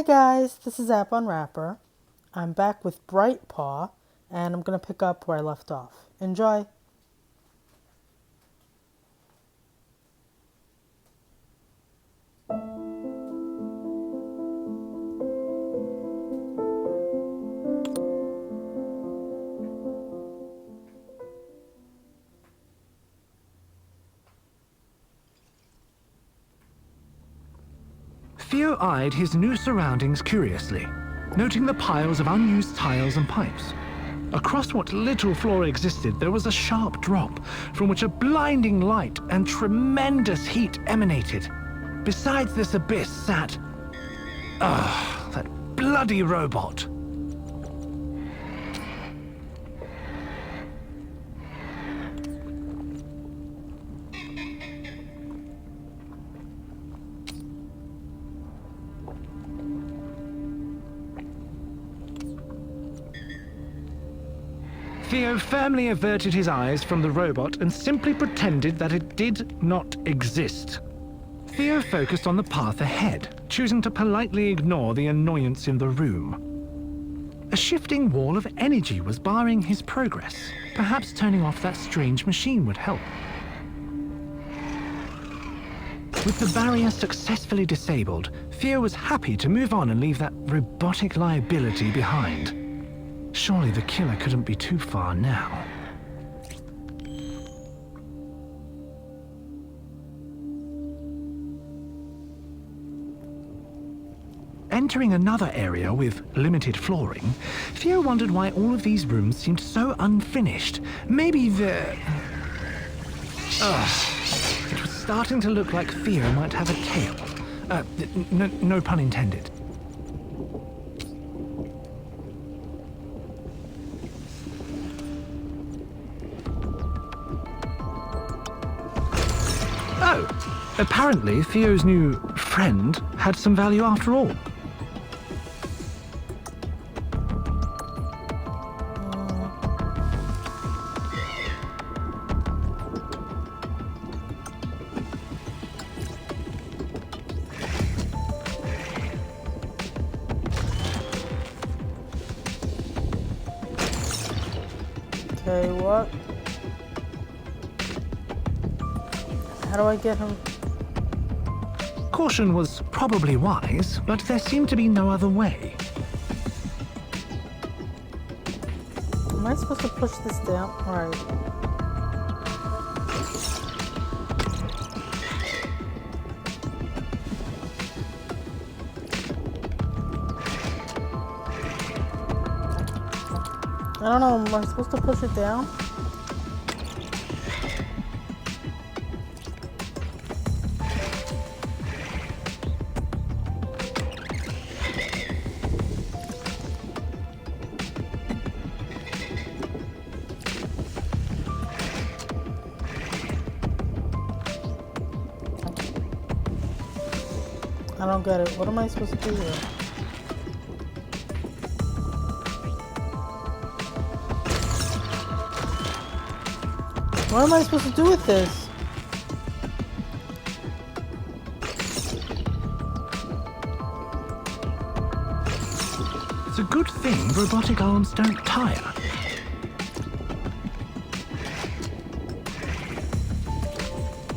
Hi guys, this is App Unwrapper. I'm back with Bright Paw, and I'm going to pick up where I left off. Enjoy! Theo eyed his new surroundings curiously, noting the piles of unused tiles and pipes. Across what little floor existed, there was a sharp drop from which a blinding light and tremendous heat emanated. Besides this abyss sat... that bloody robot. Theo firmly averted his eyes from the robot and simply pretended that it did not exist. Theo focused on the path ahead, choosing to politely ignore the annoyance in the room. A shifting wall of energy was barring his progress. Perhaps turning off that strange machine would help. With the barrier successfully disabled, Theo was happy to move on and leave that robotic liability behind. Surely the killer couldn't be too far now. Entering another area with limited flooring, Theo wondered why all of these rooms seemed so unfinished. Maybe the... It was starting to look like Theo might have a tail. No pun intended. Oh, apparently Theo's new friend had some value after all. Okay, what? How do I get him? Caution was probably wise, but there seemed to be no other way. Am I supposed to push this down? Alright. I don't know, am I supposed to push it down? I don't get it. What am I supposed to do here? What am I supposed to do with this? It's a good thing robotic arms don't tire.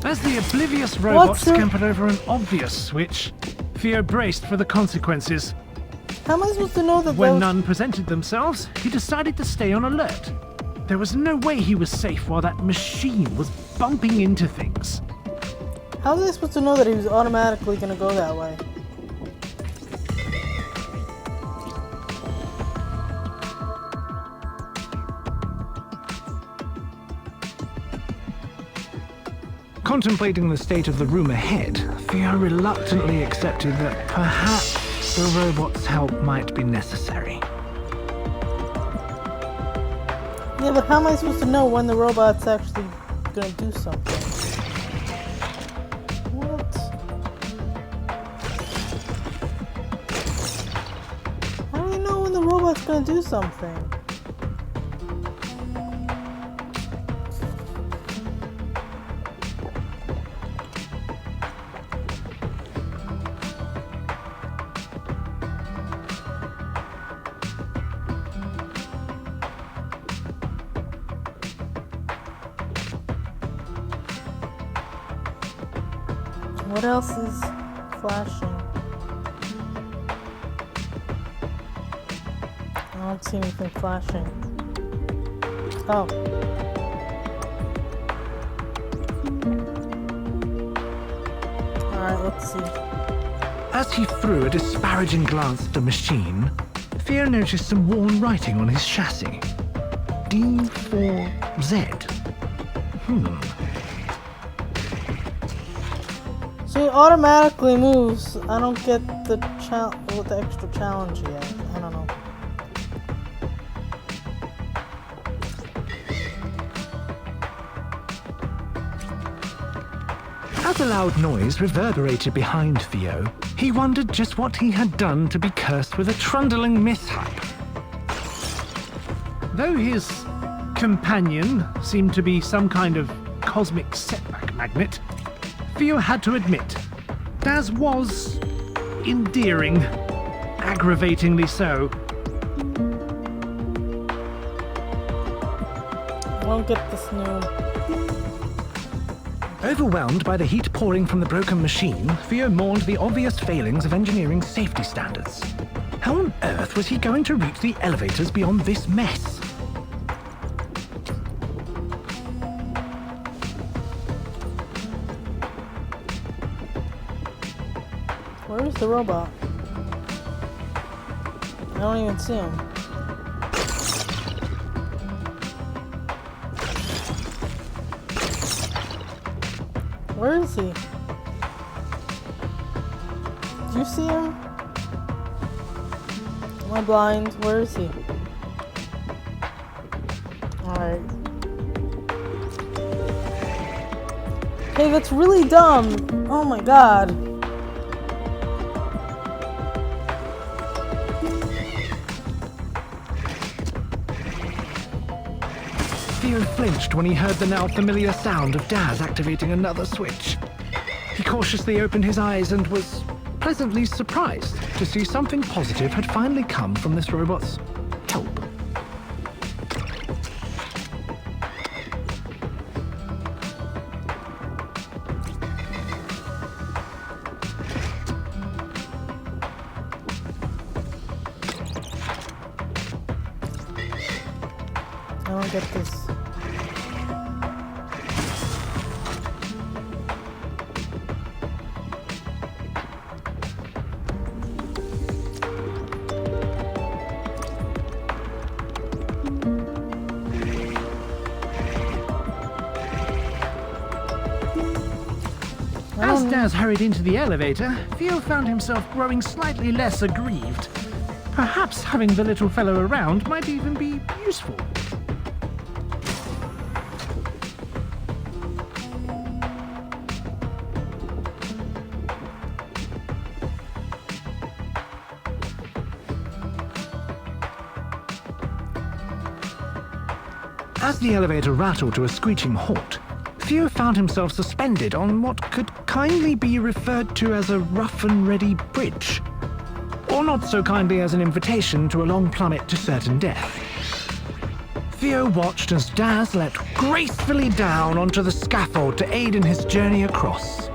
As the oblivious robot scampered over an obvious switch, Theo braced for the consequences. How am I supposed to know that When none presented themselves, he decided to stay on alert. There was no way he was safe while that machine was bumping into things. How was I supposed to know that he was automatically going to go that way? Contemplating the state of the room ahead, Theo reluctantly accepted that perhaps the robot's help might be necessary. Yeah, but how am I supposed to know when the robot's actually gonna do something? What? How do I know when the robot's gonna do something? What else is flashing? I don't see anything flashing. Oh. Alright, let's see. As he threw a disparaging glance at the machine, Theo noticed some worn writing on his chassis. D4Z. So it automatically moves. I don't get the extra challenge yet. I don't know. As a loud noise reverberated behind Theo, he wondered just what he had done to be cursed with a trundling mishap. Though his companion seemed to be some kind of cosmic setback magnet, Theo had to admit, Daz was endearing, aggravatingly so. I don't get this new... Overwhelmed by the heat pouring from the broken machine, Theo mourned the obvious failings of engineering safety standards. How on earth was he going to reach the elevators beyond this mess? Where is the robot? I don't even see him. Where is he? Do you see him? Am I blind? Where is he? Alright. Hey, that's really dumb! Oh my god. Theo flinched when he heard the now familiar sound of Daz activating another switch. He cautiously opened his eyes and was pleasantly surprised to see something positive had finally come from this robot's help. I don't get this. As Daz hurried into the elevator, Theo found himself growing slightly less aggrieved. Perhaps having the little fellow around might even be useful. As the elevator rattled to a screeching halt, Theo found himself suspended on what could kindly be referred to as a rough and ready bridge, or not so kindly as an invitation to a long plummet to certain death. Theo watched as Daz leapt gracefully down onto the scaffold to aid in his journey across.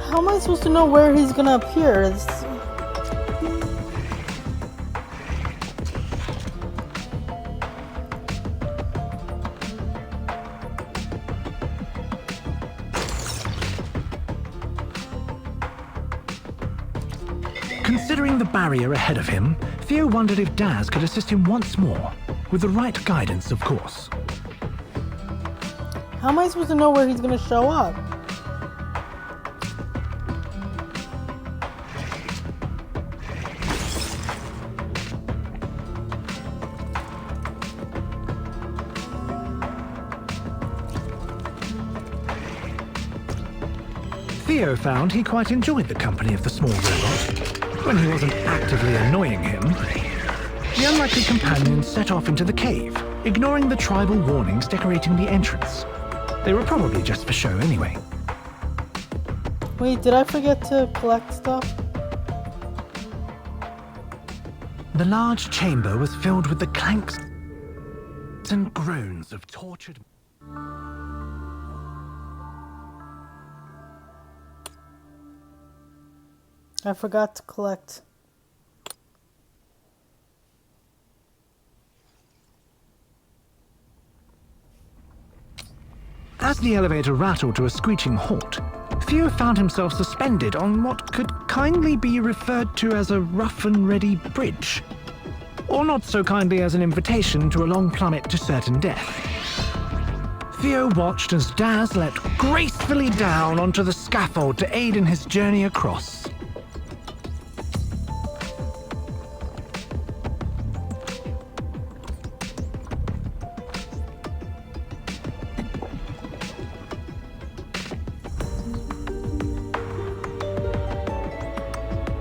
How am I supposed to know where he's gonna appear? Considering the barrier ahead of him, Theo wondered if Daz could assist him once more, with the right guidance, of course. How am I supposed to know where he's gonna show up? Theo found he quite enjoyed the company of the small robot. When he wasn't actively annoying him, the unlikely companion set off into the cave, ignoring the tribal warnings decorating the entrance. They were probably just for show anyway. Wait, did I forget to collect stuff? The large chamber was filled with the clanks and groans of tortured... I forgot to collect. As the elevator rattled to a screeching halt, Theo found himself suspended on what could kindly be referred to as a rough and ready bridge, or not so kindly as an invitation to a long plummet to certain death. Theo watched as Daz leapt gracefully down onto the scaffold to aid in his journey across.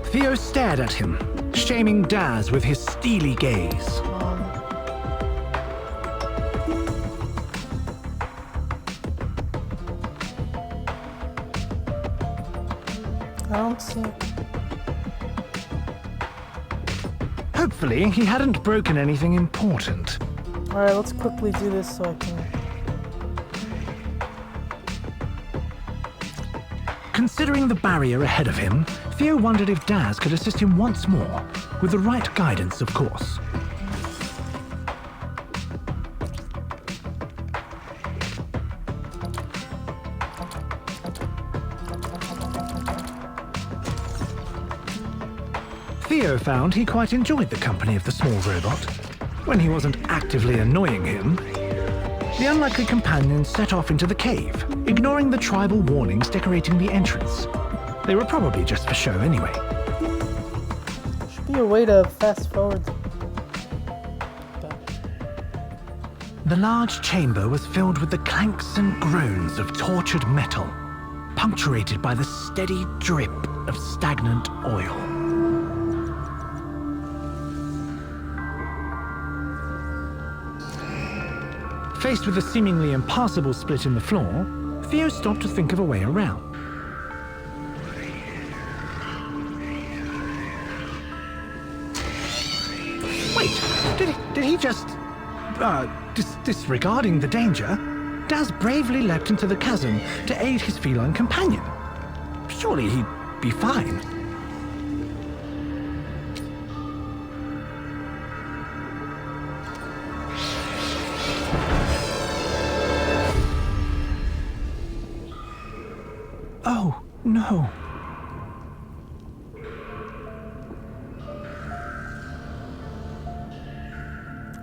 Theo stared at him, shaming Daz with his steely gaze. I don't see. Hopefully, he hadn't broken anything important. Alright, let's quickly do this so I can. Considering the barrier ahead of him, Theo wondered if Daz could assist him once more, with the right guidance, of course. Theo found he quite enjoyed the company of the small robot, when he wasn't actively annoying him. The unlikely companions set off into the cave, ignoring the tribal warnings decorating the entrance. They were probably just for show anyway. Should be a way to fast forward. The large chamber was filled with the clanks and groans of tortured metal, punctuated by the steady drip of stagnant oil. Faced with a seemingly impassable split in the floor, Theo stopped to think of a way around. Wait, did he just... disregarding the danger, Daz bravely leapt into the chasm to aid his feline companion. Surely he'd be fine. Oh, no.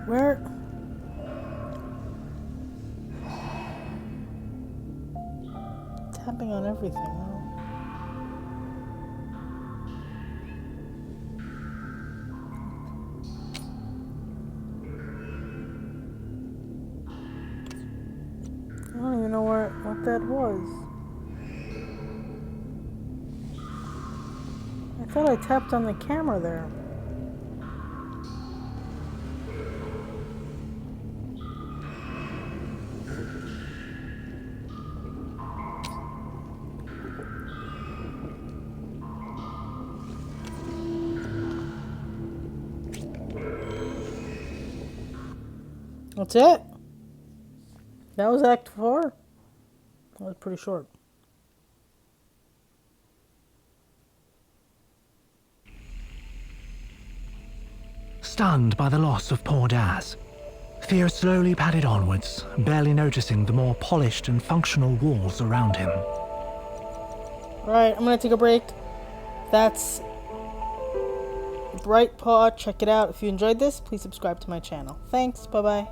Where? Tapping on everything, huh? I don't even know what that was. I thought I tapped on the camera there. That's it. That was Act 4. That was pretty short. Stunned by the loss of poor Daz, Theo slowly padded onwards, barely noticing the more polished and functional walls around him. Alright, I'm gonna take a break. That's Bright Paw. Check it out. If you enjoyed this, please subscribe to my channel. Thanks. Bye-bye.